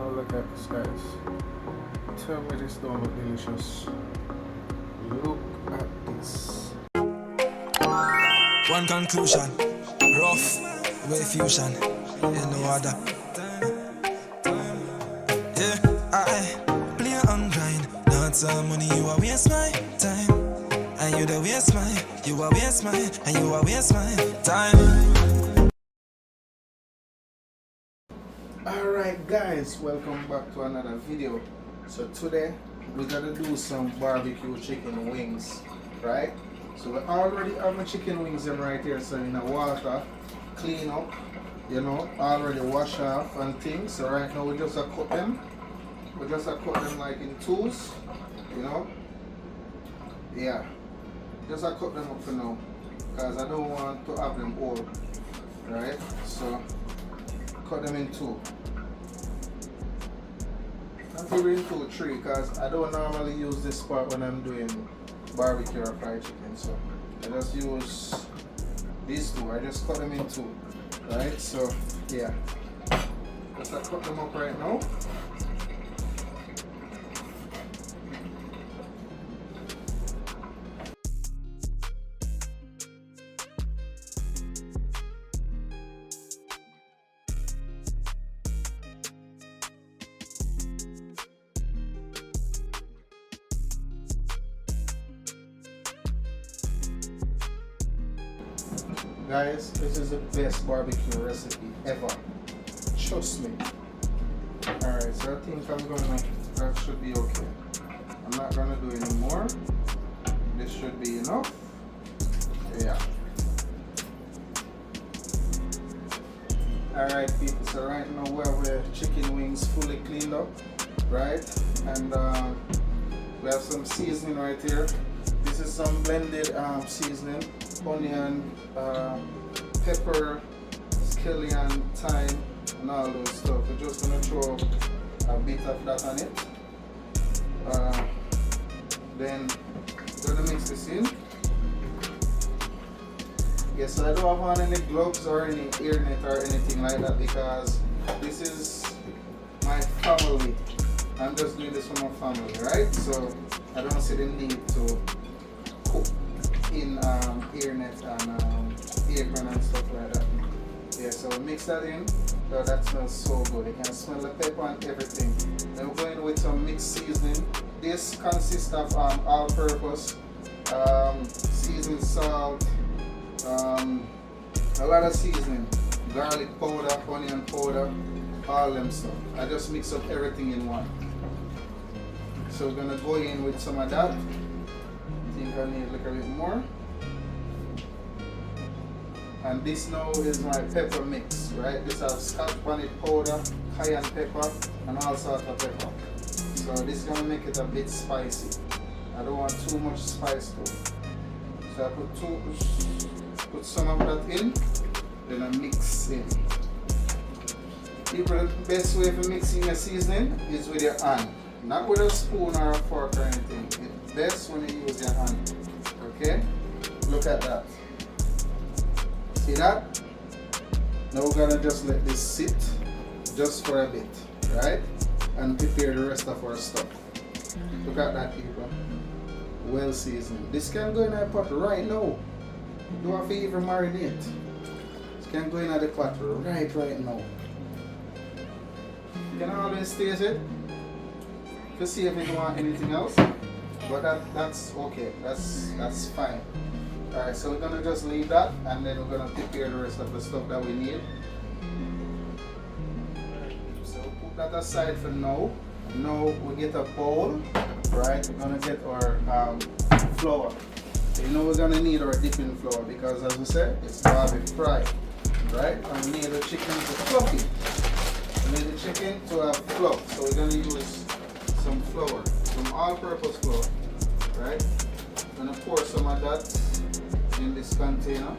Now look at this, guys. Tell me this don't look delicious. Look at this. One conclusion, rough with fusion, in no other. Yeah, I play on grind, not some money, you are waste my time. And you the waste my, you are waste my, and you are waste my time. Alright guys, welcome back to another video. So today we're gonna do some barbecue chicken wings, right? So we already have my chicken wings in right here, so in the water, clean up, you know, already wash off and things. So right now we just cut them. We just cut them like in twos, you know. Yeah, just cut them up for now, because I don't want to have them all, right? So cut them in two. Not even in two, three, because I don't normally use this part when I'm doing barbecue or fried chicken. So I just use these two. I just cut them in two, right? So yeah, just cut them up right now. Guys, this is the best barbecue recipe ever. Trust me. Alright, so I think that should be okay. I'm not gonna do any more. This should be enough. Yeah. Alright people, so right now we have the chicken wings fully cleaned up, right? And we have some seasoning right here. This is some blended seasoning. Onion, pepper, scallion, thyme, and all those stuff. We're just gonna throw a bit of that on it. Then we're gonna mix this in. Yes, so I don't have on any gloves or any earnet or anything like that, because this is my family. I'm just doing this for my family, right? So I don't see the need to cook in earnet and apron and stuff like that. Yeah, so mix that in. So that smells so good. You can smell the pepper and everything. Then we're going with some mixed seasoning. This consists of all-purpose seasoned salt, a lot of seasoning, garlic powder, onion powder, all them stuff. I just mix up everything in one. So we're gonna go in with some of that. I think I need a little bit more. And this now is my pepper mix, right? This has scotch bonnet powder, cayenne pepper, and all sorts of pepper. So this is gonna make it a bit spicy. I don't want too much spice though. So I put some of that in, then I mix in. People, the best way for mixing your seasoning is with your hand, not with a spoon or a fork or anything. It's best when you use your hand. Okay? Look at that. See that? Now we're gonna just let this sit just for a bit, right? And prepare the rest of our stuff. Look at that, people. Well seasoned. This can go in a pot right now. You don't have to even marinate. This can go in the pot right now. You can always taste it to see if you want anything else. But that's okay. That's fine. Alright, so we're gonna just leave that, and then we're gonna prepare the rest of the stuff that we need. So put that aside for now. Now we get a bowl, right? We're gonna get our flour. So you know we're gonna need our dipping flour, because as we said, it's barbecue fried, right? And we need the chicken to fluffy. We need the chicken to have fluff. So we're gonna use some flour, some all-purpose flour, right? I'm gonna pour some of that in this container.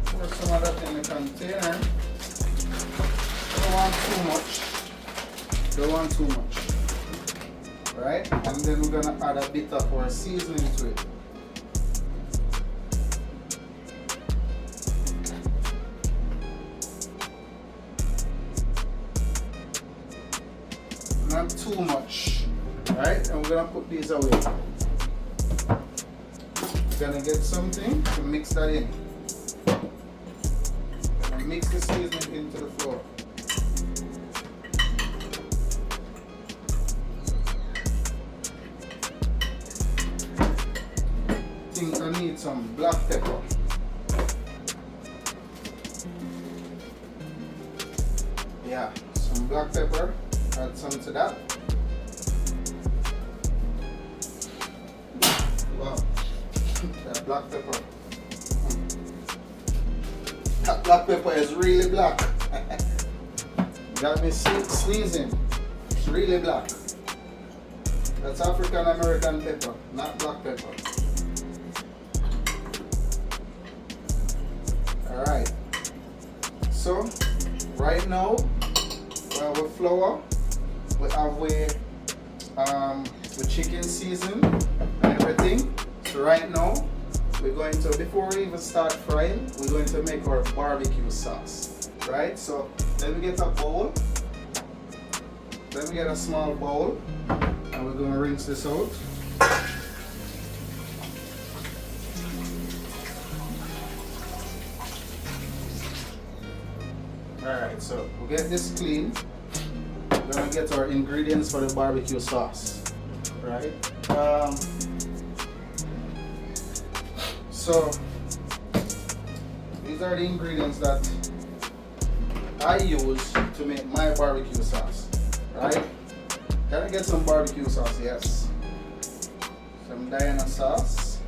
Pour some of that in the container. Don't want too much. Don't want too much. Right? And then we're gonna add a bit of our seasoning to it. too much. Right? And we're gonna put these away. We're gonna get something to mix that in. And mix the seasoning into the flour. I think I need some black pepper. Yeah, some black pepper. Add some to that. Wow, that black pepper. That black pepper is really black. Got me sneezing. It's really black. That's African American pepper, not black pepper. Alright. So, right now, we have a flour. We have the chicken season and everything. So right now, we're going to, before we even start frying, we're going to make our barbecue sauce. Right? So let me get a bowl. Let me get a small bowl. And we're going to rinse this out. Alright, so we'll get this clean. We're gonna get our ingredients for the barbecue sauce. Right? So these are the ingredients that I use to make my barbecue sauce. Right? Gotta get some barbecue sauce, yes. Some Diana sauce.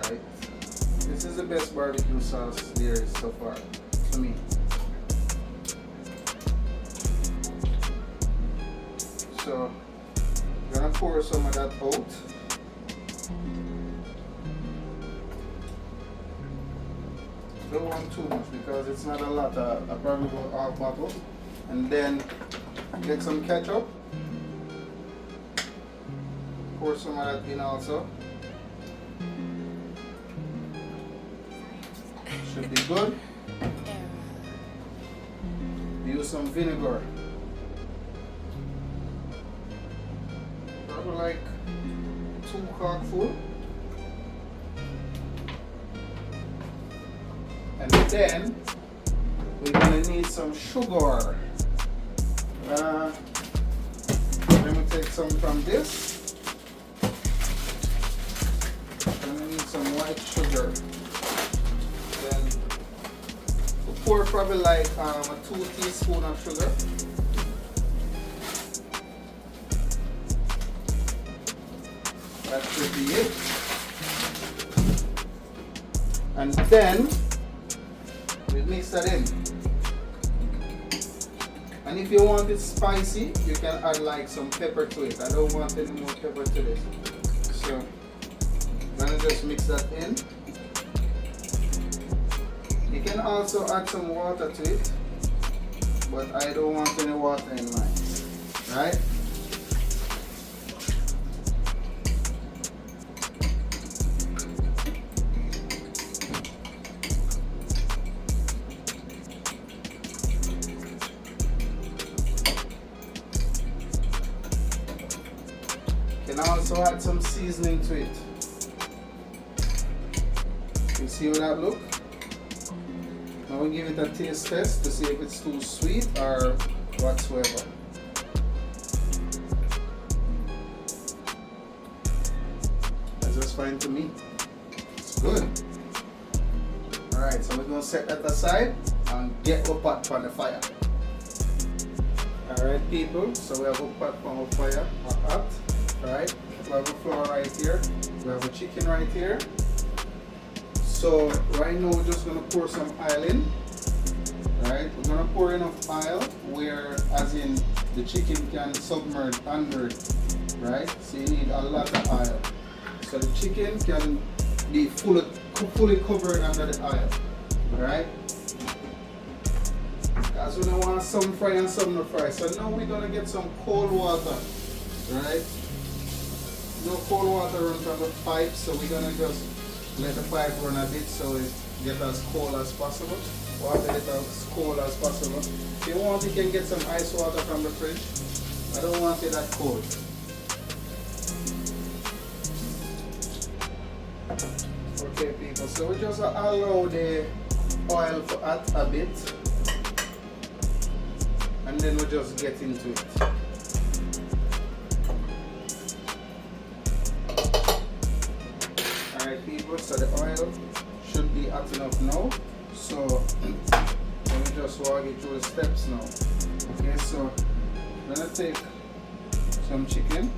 Right? This is the best barbecue sauce there is so far to me. So, I'm gonna pour some of that out. Don't want too much because it's not a lot. I probably go half bottle. And then get some ketchup. Pour some of that in also. Should be good. Use some vinegar. Probably like 2 corkful. And then we're gonna need some sugar. Let me take some from this. I'm gonna need some white sugar. Then we'll pour probably like a 2 teaspoons of sugar. That should be it. And then we mix that in. And if you want it spicy, you can add like some pepper to it. I don't want any more pepper to this. So I'm gonna just mix that in. You can also add some water to it, but I don't want any water in mine. Right? You can also add some seasoning to it. You see how that look? Now we'll give it a taste test to see if it's too sweet or whatsoever. That's just fine to me. It's good. Alright, so we're going to set that aside and get our pot on the fire. Alright people, so we have a pot on the fire, hot. Right, we have a flour right here, we have a chicken right here. So right now we're just gonna pour some oil in. Right, we're gonna pour enough oil where, as in, the chicken can submerge under it. Right, so you need a lot of oil. So the chicken can be fully covered under the oil. Right. Because we don't want some fry and some not fry. So now we're gonna get some cold water. Right. No cold water run from the pipe, so we're gonna just let the pipe run a bit so it gets as cold as possible. Water it as cold as possible. If you want, you can get some ice water from the fridge. I don't want it that cold. Okay people, so we just allow the oil to add a bit and then we just get into it. Alright people, so the oil should be hot enough now. So let me just walk you through the steps now. Okay, so I'm gonna take some chicken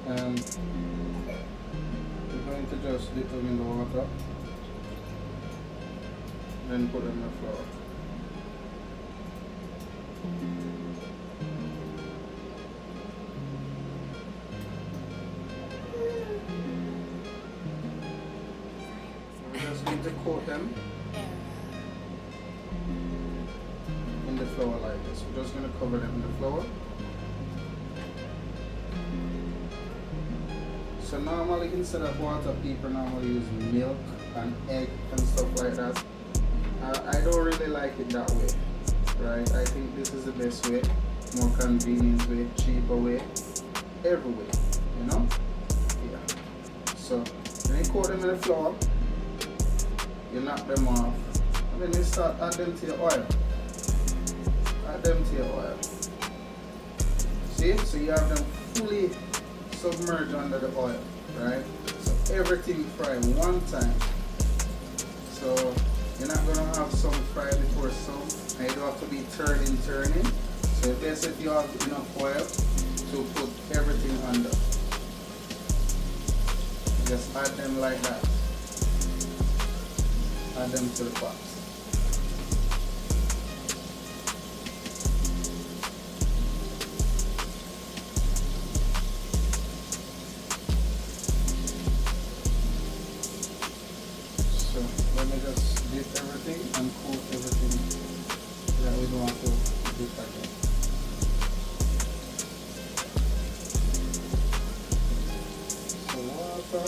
and we're going to just dip them in the water, then put them in the flour. We just need to coat them in the flour like this. We're just going to cover them in the flour. So normally instead of water, people normally use milk and egg and stuff like that. I don't really like it that way, right? I think this is the best way, more convenient way, cheaper way, every way, you know? Yeah. So when you coat them in the flour, you knock them off, and then you start add them to your oil. Add them to your oil. See? So you have them fully submerged under the oil, right? So everything fry one time. So you're not gonna have some fry before some, and you don't have to be turning. So if they said you have enough oil to put everything under, just add them like that. Add them to the pot. So let me just dip everything and coat everything that we don't want to dip again. So water,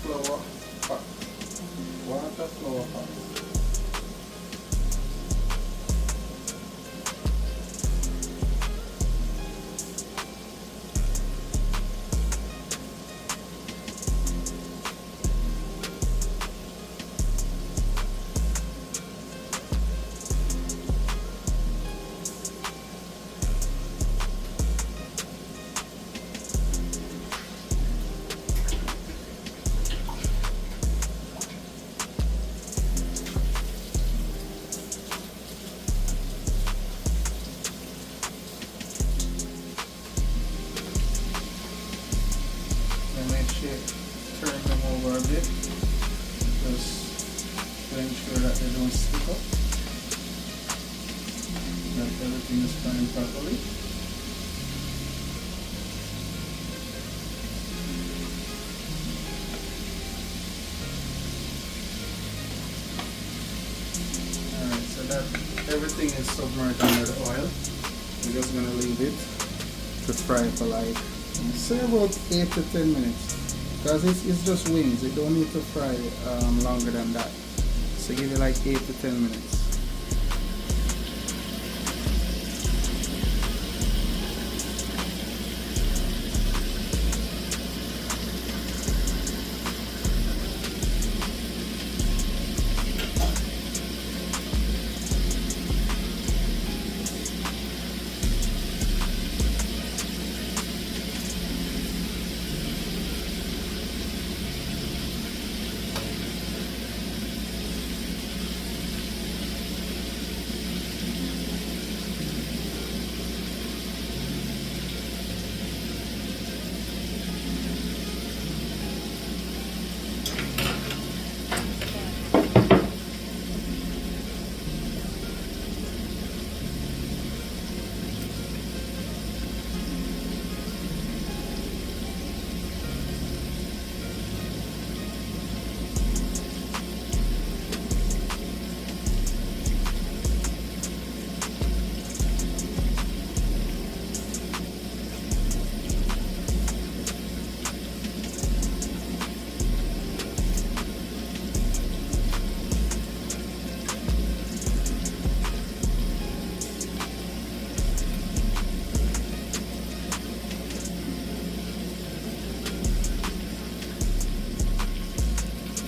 flour, pot. Water, flour, pot. Turn them over a bit just to ensure that they don't stick up, that everything is frying properly. Alright, so that everything is submerged under the oil. We're just going to leave it to fry for like, say about 8 to 10 minutes. Because it's just wings, it don't need to fry longer than that. So give it like 8 to 10 minutes.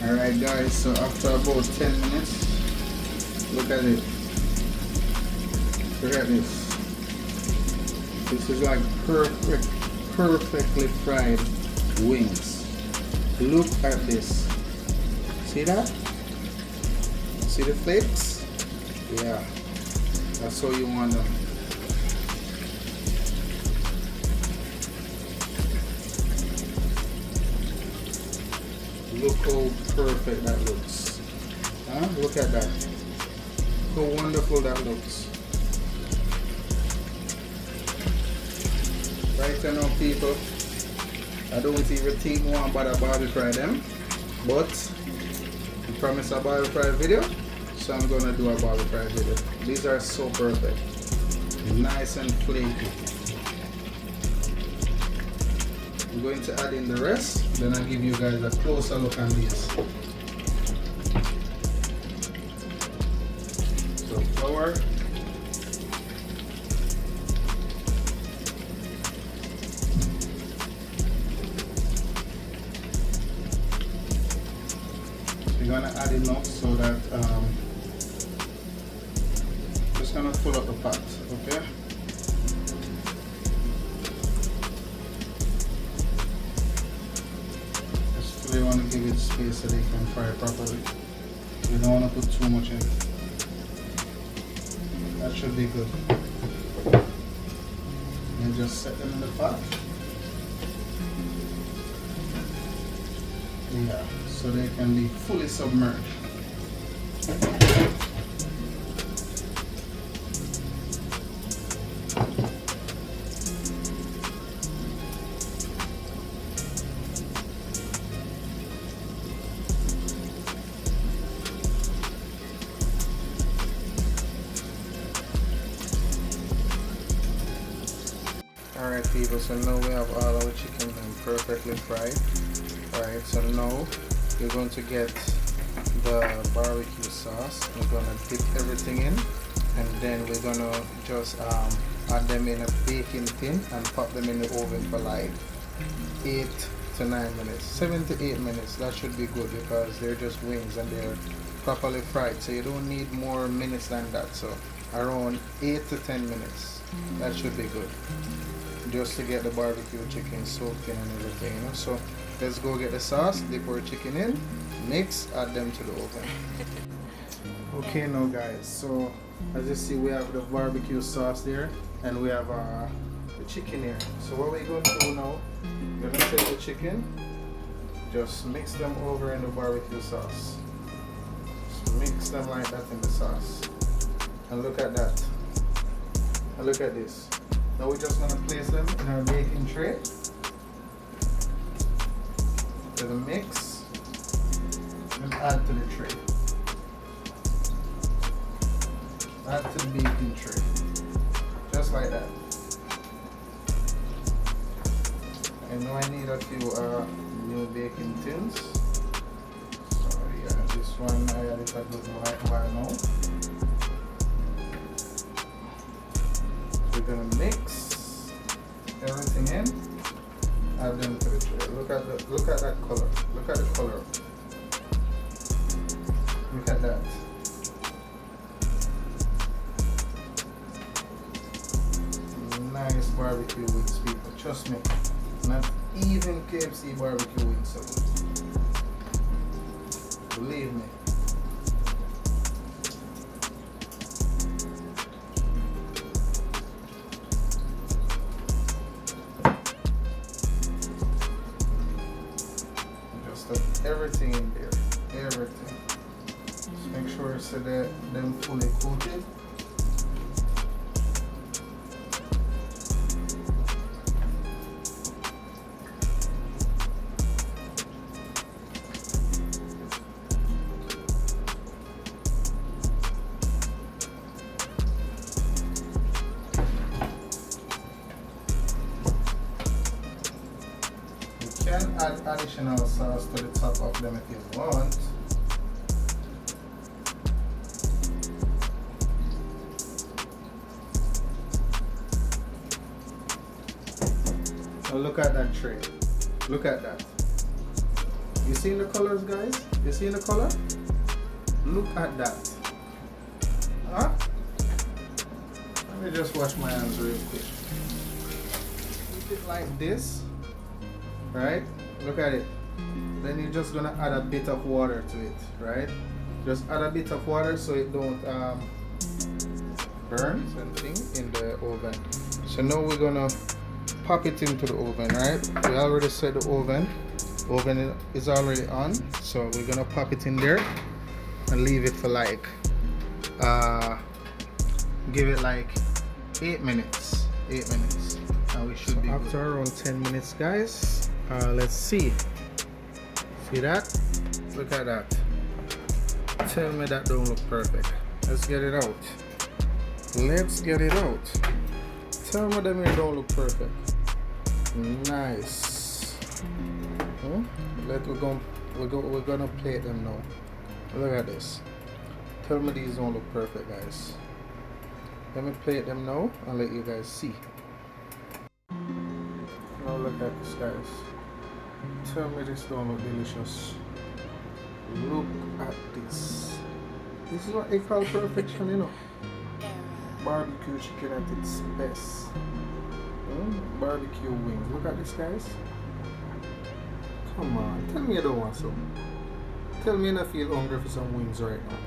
Alright guys, so after about 10 minutes, look at it. Look at this. This is like perfectly fried wings. Look at this. See that? See the flakes? Yeah. That's how you want them. Look how perfect that looks. Huh? Look at that. How wonderful that looks. Right now, people, I don't even think we want to barbecue fry them, but I promised a barbecue fry video, so I'm gonna do a barbecue fry video. These are so perfect, nice and flaky. I'm going to add in the rest, then I'll give you guys a closer look on these. So flour, we're gonna add enough so that just gonna fill up the pot, okay? We want to give it space so they can fry properly. We don't want to put too much in. That should be good. And just set them in the pot. Yeah, so they can be fully submerged. Alright people, so now we have all our chicken perfectly fried. Alright, so now we're going to get the barbecue sauce. We're going to dip everything in, and then we're going to just add them in a baking tin and pop them in the oven for like 8 to 9 minutes. 7 to 8 minutes, that should be good because they're just wings and they're properly fried. So you don't need more minutes than that. So around 8 to 10 minutes, that should be good. Just to get the barbecue chicken soaked in and everything, you know. So let's go get the sauce, dip our chicken in, mix, add them to the oven. Okay now guys, so as you see we have the barbecue sauce there and we have the chicken here. So what we're going to do now, we're going to take the chicken, just mix them over in the barbecue sauce. Just mix them like that in the sauce. And look at that. And look at this. Now we're just going to place them in our baking tray. To the mix. And add to the tray. Add to the baking tray. Just like that. I know I need a few new baking tins. So yeah, this one I added a good while now. We're gonna mix everything in, add them to the tray. Look at that color. Look at the color. Look at that. Nice barbecue wings, people. Trust me. Not even KFC barbecue wings so good. Believe me. Everything in there, everything. Just make sure so that them fully coated. You can add additional sauce to the top of them if you want. Now look at that tray. Look at that. You see the colors, guys? You see the color? Look at that. Huh? Let me just wash my hands real quick. Keep it like this, right? Look at it. Then you're just gonna add a bit of water to it, right? Just add a bit of water so it don't burn something in the oven. So now we're gonna pop it into the oven, right? We already set the oven. Oven is already on, so we're gonna pop it in there and leave it for like give it like 8 minutes. 8 minutes, and we should be after good. Around 10 minutes, guys. Let's see. See that? Look at that. Tell me that don't look perfect. Let's get it out. Let's get it out. Tell me that it don't look perfect. Nice. We're gonna plate them now. Look at this. Tell me these don't look perfect, guys. Let me plate them now and let you guys see. Now look at this, guys. Tell me this don't look delicious. Look at this. This is what they call perfection, you know. Barbecue chicken at its best. Barbecue wings. Look at this, guys. Come on. Tell me you don't want some. Tell me you don't feel hungry for some wings right now.